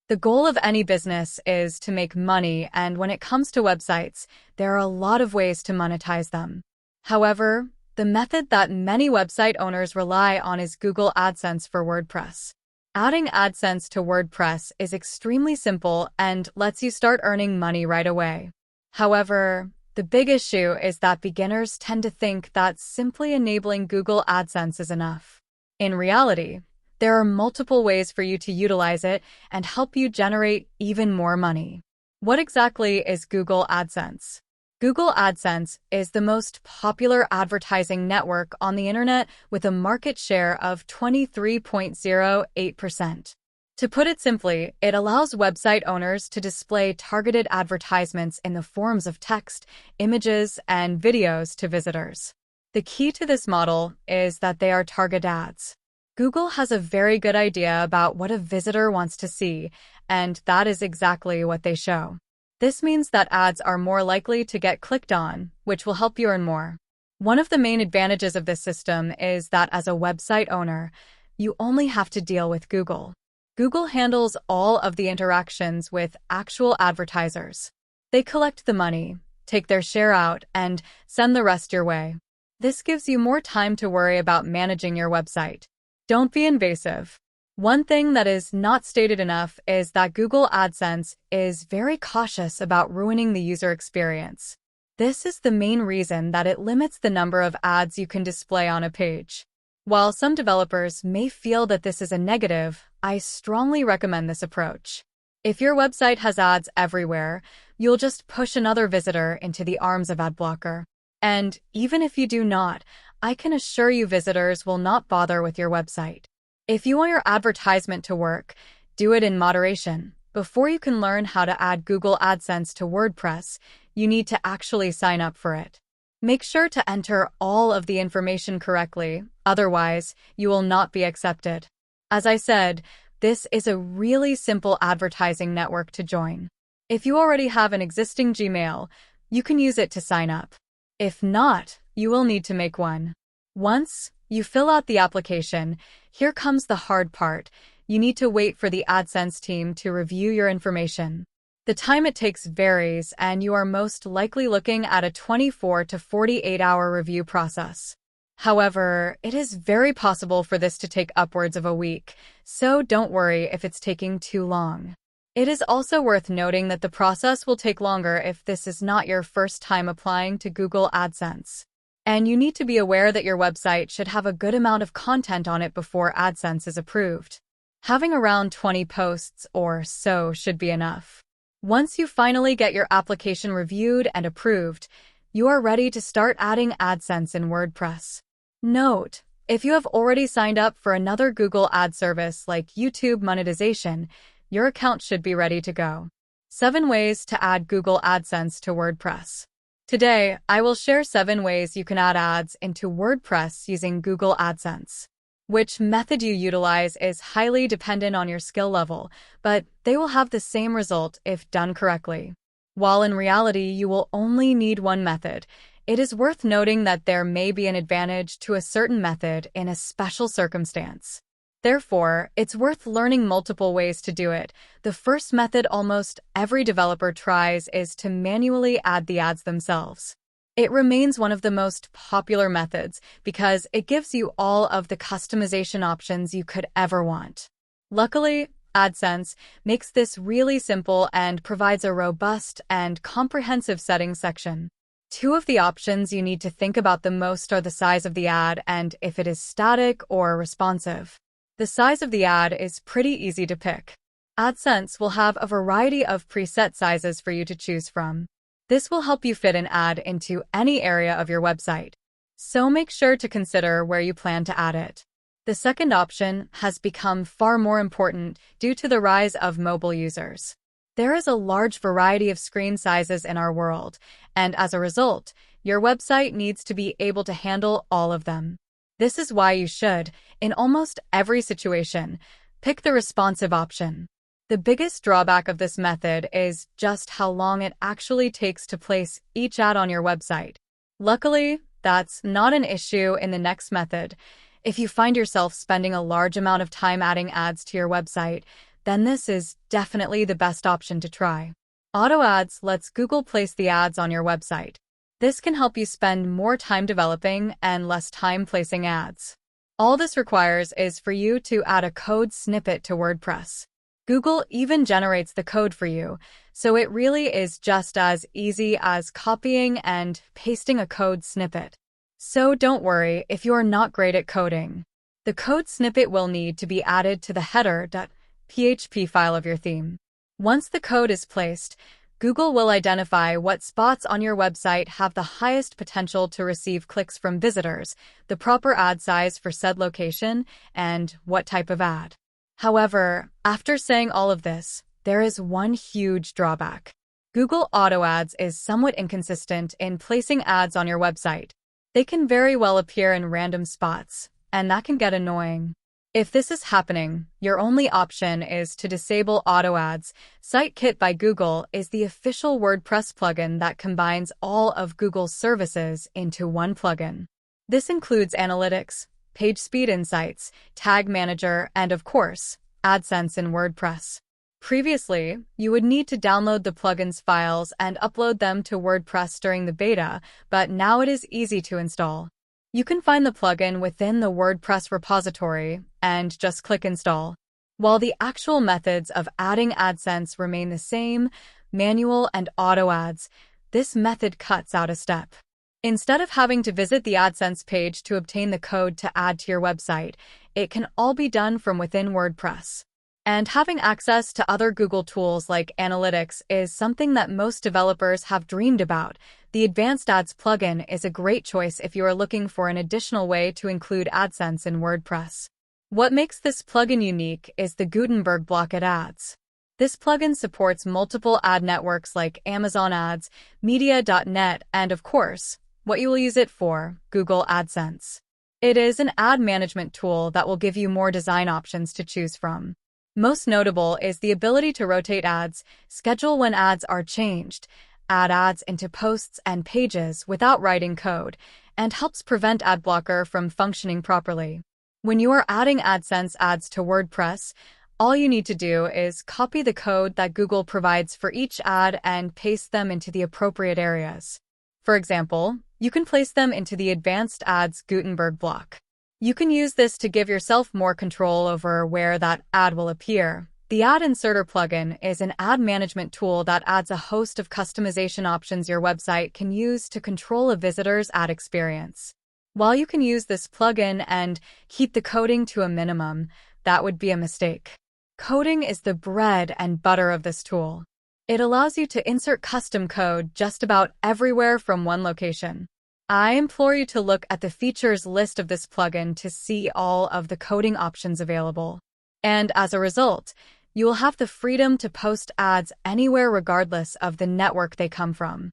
The goal of any business is to make money, and when it comes to websites, there are a lot of ways to monetize them. However, the method that many website owners rely on is Google AdSense for WordPress. Adding AdSense to WordPress is extremely simple and lets you start earning money right away. However, the big issue is that beginners tend to think that simply enabling Google AdSense is enough. In reality, there are multiple ways for you to utilize it and help you generate even more money. What exactly is Google AdSense? Google AdSense is the most popular advertising network on the internet with a market share of 23.08%. To put it simply, it allows website owners to display targeted advertisements in the forms of text, images, and videos to visitors. The key to this model is that they are target ads. Google has a very good idea about what a visitor wants to see, and that is exactly what they show. This means that ads are more likely to get clicked on, which will help you earn more. One of the main advantages of this system is that as a website owner, you only have to deal with Google. Google handles all of the interactions with actual advertisers. They collect the money, take their share out, and send the rest your way. This gives you more time to worry about managing your website. Don't be invasive. One thing that is not stated enough is that Google AdSense is very cautious about ruining the user experience. This is the main reason that it limits the number of ads you can display on a page. While some developers may feel that this is a negative, I strongly recommend this approach. If your website has ads everywhere, you'll just push another visitor into the arms of AdBlocker. And even if you do not, I can assure you visitors will not bother with your website. If you want your advertisement to work, do it in moderation. Before you can learn how to add Google AdSense to WordPress, you need to actually sign up for it. Make sure to enter all of the information correctly, otherwise, you will not be accepted. As I said, this is a really simple advertising network to join. If you already have an existing Gmail, you can use it to sign up. If not, you will need to make one. Once you fill out the application, here comes the hard part. You need to wait for the AdSense team to review your information. The time it takes varies, and you are most likely looking at a 24 to 48-hour review process. However, it is very possible for this to take upwards of a week, so don't worry if it's taking too long. It is also worth noting that the process will take longer if this is not your first time applying to Google AdSense. And you need to be aware that your website should have a good amount of content on it before AdSense is approved. Having around 20 posts or so should be enough. Once you finally get your application reviewed and approved, you are ready to start adding AdSense in WordPress. Note, if you have already signed up for another Google ad service like YouTube monetization, your account should be ready to go. 7 ways to add Google AdSense to WordPress. Today, I will share 7 ways you can add ads into WordPress using Google AdSense. Which method you utilize is highly dependent on your skill level, but they will have the same result if done correctly. While in reality you will only need one method, it is worth noting that there may be an advantage to a certain method in a special circumstance. Therefore, it's worth learning multiple ways to do it. The first method almost every developer tries is to manually add the ads themselves. It remains one of the most popular methods because it gives you all of the customization options you could ever want. Luckily, AdSense makes this really simple and provides a robust and comprehensive settings section. 2 of the options you need to think about the most are the size of the ad and if it is static or responsive. The size of the ad is pretty easy to pick. AdSense will have a variety of preset sizes for you to choose from. This will help you fit an ad into any area of your website. So make sure to consider where you plan to add it. The second option has become far more important due to the rise of mobile users. There is a large variety of screen sizes in our world, and as a result, your website needs to be able to handle all of them. This is why you should, in almost every situation, pick the responsive option. The biggest drawback of this method is just how long it actually takes to place each ad on your website. Luckily, that's not an issue in the next method. If you find yourself spending a large amount of time adding ads to your website, then this is definitely the best option to try. Auto Ads lets Google place the ads on your website. This can help you spend more time developing and less time placing ads. All this requires is for you to add a code snippet to WordPress. Google even generates the code for you, so it really is just as easy as copying and pasting a code snippet. So don't worry if you're not great at coding. The code snippet will need to be added to the header.php file of your theme. Once the code is placed, Google will identify what spots on your website have the highest potential to receive clicks from visitors, the proper ad size for said location, and what type of ad. However, after saying all of this, there is one huge drawback. Google Auto Ads is somewhat inconsistent in placing ads on your website. They can very well appear in random spots, and that can get annoying. If this is happening, your only option is to disable Auto Ads. Sitekit by Google is the official WordPress plugin that combines all of Google's services into one plugin. This includes analytics, page speed insights, tag manager, and of course, AdSense in WordPress. Previously, you would need to download the plugin's files and upload them to WordPress during the beta, but now it is easy to install. You can find the plugin within the WordPress repository and just click install. While the actual methods of adding AdSense remain the same, manual and auto ads, this method cuts out a step. Instead of having to visit the AdSense page to obtain the code to add to your website, it can all be done from within WordPress. And having access to other Google tools like Analytics is something that most developers have dreamed about. The Advanced Ads plugin is a great choice if you are looking for an additional way to include AdSense in WordPress. What makes this plugin unique is the Gutenberg block ads. This plugin supports multiple ad networks like Amazon Ads, Media.net, and of course, what you will use it for, Google AdSense. It is an ad management tool that will give you more design options to choose from. Most notable is the ability to rotate ads, schedule when ads are changed, add ads into posts and pages without writing code, and helps prevent AdBlocker from functioning properly. When you are adding AdSense ads to WordPress, all you need to do is copy the code that Google provides for each ad and paste them into the appropriate areas. For example, you can place them into the Advanced Ads Gutenberg block. You can use this to give yourself more control over where that ad will appear. The Ad Inserter plugin is an ad management tool that adds a host of customization options your website can use to control a visitor's ad experience. While you can use this plugin and keep the coding to a minimum, that would be a mistake. Coding is the bread and butter of this tool. It allows you to insert custom code just about everywhere from one location. I implore you to look at the features list of this plugin to see all of the coding options available. And as a result, you will have the freedom to post ads anywhere regardless of the network they come from.